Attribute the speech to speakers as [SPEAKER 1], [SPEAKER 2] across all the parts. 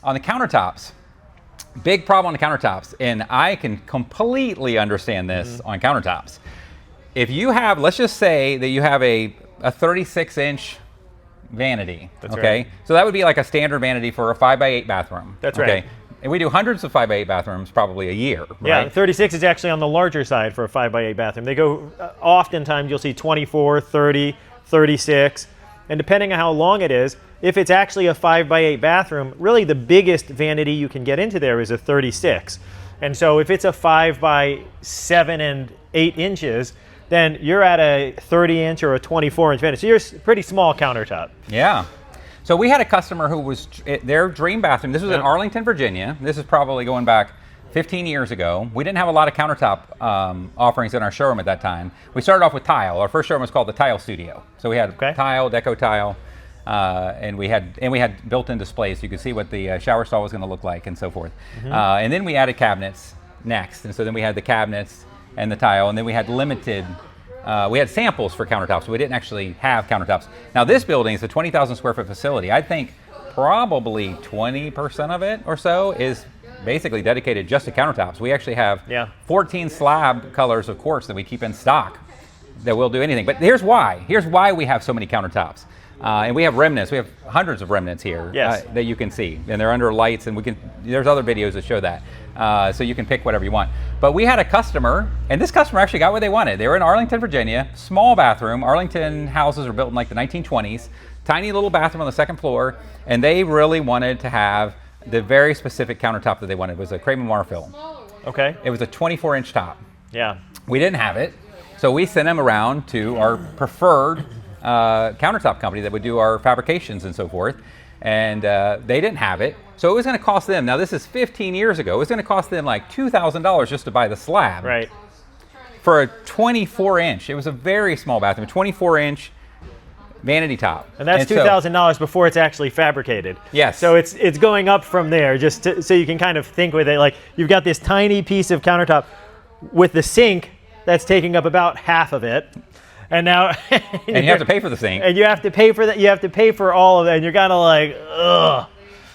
[SPEAKER 1] On the countertops, big problem on the countertops, and I can completely understand this on countertops. If you have, let's just say that you have a 36-inch vanity,
[SPEAKER 2] That's
[SPEAKER 1] okay?
[SPEAKER 2] right.
[SPEAKER 1] So that would be like a standard vanity for a 5x8 bathroom.
[SPEAKER 2] That's
[SPEAKER 1] okay?
[SPEAKER 2] right.
[SPEAKER 1] And we do hundreds of 5x8 bathrooms probably a year, right?
[SPEAKER 2] Yeah, 36 is actually on the larger side for a 5x8 bathroom. They go, oftentimes you'll see 24, 30, 36, and depending on how long it is, if it's actually a 5x8 bathroom, really the biggest vanity you can get into there is a 36. And so if it's a 5x7 and 8 inches, then you're at a 30-inch or a 24-inch vanity. So you're a pretty small countertop.
[SPEAKER 1] Yeah. So we had a customer who was, their dream bathroom, this was in Arlington, Virginia. This is probably going back 15 years ago. We didn't have a lot of countertop offerings in our showroom at that time. We started off with tile. Our first showroom was called the Tile Studio. So we had tile, deco tile, and we had built-in displays so you could see what the shower stall was going to look like and so forth. And then we added cabinets next. And so then we had the cabinets and the tile, and then we had limited, we had samples for countertops, so we didn't actually have countertops. Now this building is a 20,000 square foot facility. I think probably 20% of it or so is basically dedicated just to countertops. We actually have 14 slab colors of quartz that we keep in stock that will do anything. But here's why. Here's why we have so many countertops. And we have remnants. We have hundreds of remnants here that you can see, and they're under lights. And there's other videos that show that, so you can pick whatever you want. But we had a customer, and this customer actually got what they wanted. They were in Arlington, Virginia, small bathroom. Arlington houses were built in like the 1920s, tiny little bathroom on the second floor, and they really wanted to have the very specific countertop that they wanted. It was a crepe and marfil.
[SPEAKER 2] Okay.
[SPEAKER 1] It was a 24-inch top.
[SPEAKER 2] Yeah.
[SPEAKER 1] We didn't have it, so we sent them around to our preferred countertop company that would do our fabrications and so forth, and they didn't have it, so it was going to cost them, now this is 15 years ago, it was going to cost them like $2,000 just to buy the slab.
[SPEAKER 2] Right.
[SPEAKER 1] For a 24-inch, it was a very small bathroom, a 24-inch vanity top.
[SPEAKER 2] And that's $2,000 before it's actually fabricated.
[SPEAKER 1] Yes.
[SPEAKER 2] So it's going up from there, just so you can kind of think with it, like you've got this tiny piece of countertop with the sink that's taking up about half of it. And now,
[SPEAKER 1] and you have to pay for the sink.
[SPEAKER 2] And you have to pay for that. You have to pay for all of that. And you're kind of like, ugh.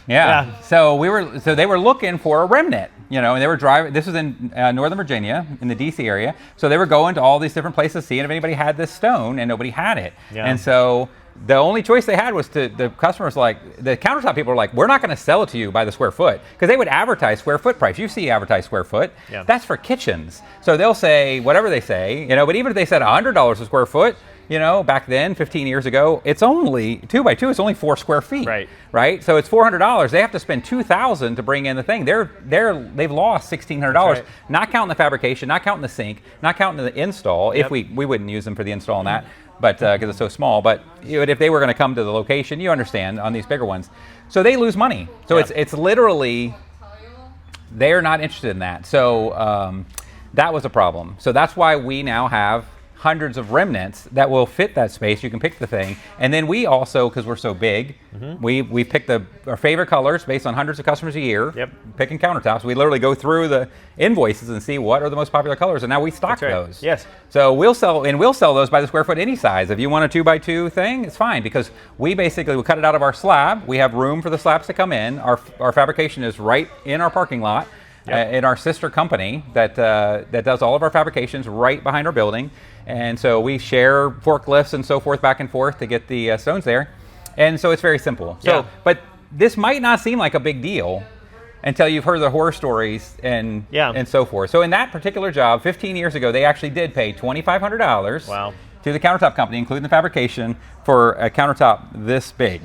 [SPEAKER 1] Yeah. So they were looking for a remnant, and they were driving. This was in Northern Virginia, in the DC area. So they were going to all these different places, seeing if anybody had this stone, and nobody had it. Yeah. And so the only choice they had was the customers, like the countertop people were like, we're not going to sell it to you by the square foot, because they would advertise square foot price. You see advertised square foot. Yeah. That's for kitchens. So they'll say whatever they say, but even if they said $100 a square foot, back then, 15 years ago, it's only 2 by 2. It's only 4 square feet. Right. So it's $400. They have to spend $2,000 to bring in the thing. They've lost $1,600. Right. Not counting the fabrication, not counting the sink, not counting the install. If we wouldn't use them for the install on that, but because it's so small. But if they were going to come to the location, you understand, on these bigger ones, so they lose money. So it's literally, they're not interested in that. So that was a problem. So that's why we now have hundreds of remnants that will fit that space. You can pick the thing, and then we also, because we're so big, we pick our favorite colors based on hundreds of customers a year. Picking countertops, we literally go through the invoices and see what are the most popular colors, and now we stock those.
[SPEAKER 2] Yes.
[SPEAKER 1] So we'll sell those by the square foot any size. If you want a 2 by 2 thing, it's fine, because we basically will cut it out of our slab. We have room for the slabs to come in. Our fabrication is right in our parking lot. In our sister company that does all of our fabrications right behind our building. And so we share forklifts and so forth back and forth to get the stones there. And so it's very simple. So, but this might not seem like a big deal until you've heard the horror stories and so forth. So in that particular job, 15 years ago, they actually did pay $2,500 to the countertop company, including the fabrication, for a countertop this big.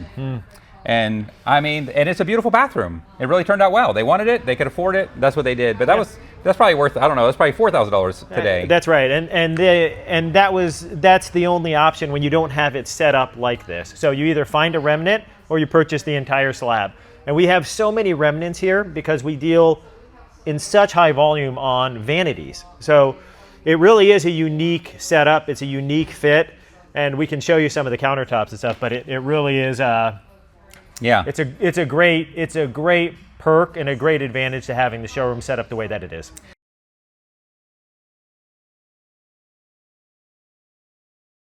[SPEAKER 1] And and it's a beautiful bathroom. It really turned out well. They wanted it, they could afford it. That's what they did. But that's probably worth, I don't know, that's probably $4,000 today.
[SPEAKER 2] That's right. And that's the only option when you don't have it set up like this. So you either find a remnant or you purchase the entire slab. And we have so many remnants here because we deal in such high volume on vanities. So it really is a unique setup. It's a unique fit, and we can show you some of the countertops and stuff. But it really is. It's a great perk and a great advantage to having the showroom set up the way that it is.